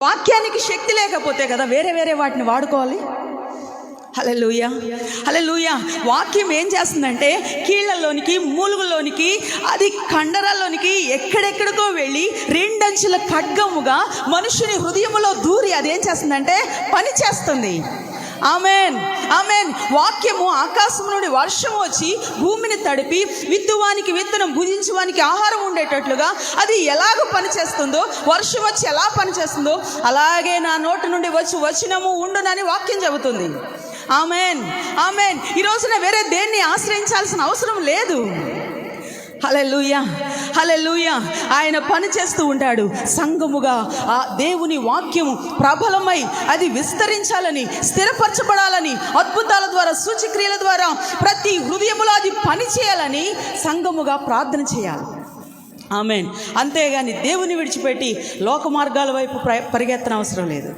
వాక్యానికి శక్తి లేకపోతే కదా వేరే వాటిని వాడుకోవాలి. హల్లెలూయా, హల్లెలూయా. వాక్యం ఏం చేస్తుందంటే కీళ్ళలోనికి, మూలుగుల్లోనికి, అది కండరాల్లోనికి ఎక్కడెక్కడికో వెళ్ళి రెండంచుల ఖడ్గముగా మనుషుని హృదయములో దూరి అదేం చేస్తుందంటే పని చేస్తుంది. Amen, amen. వాక్యము ఆకాశం నుండి వర్షం వచ్చి భూమిని తడిపి విత్తువానికి విత్తనం, భుజించువానికి ఆహారం ఉండేటట్లుగా అది ఎలాగ పనిచేస్తుందో, వర్షం వచ్చి ఎలా పనిచేస్తుందో అలాగే నా నోటి నుండి వచ్చి వచనము ఉండునని వాక్యం చెబుతుంది. Amen, amen. ఈ రోజున వేరే దేన్ని ఆశ్రయించాల్సిన అవసరం లేదు. హల్లెలూయా, హల్లెలూయా. ఆయన పని చేస్తూ ఉంటాడు. సంఘముగా ఆ దేవుని వాక్యము ప్రబలమై అది విస్తరించాలని, స్థిరపరచబడాలని, అద్భుతాల ద్వారా, సూచక్రియల ద్వారా ప్రతి హృదయములో అది పని చేయాలని సంఘముగా ప్రార్థన చేయాలి. ఆమెన్. అంతేగాని దేవుని విడిచిపెట్టి లోక మార్గాల వైపు పరిగెత్తనవసరం లేదు.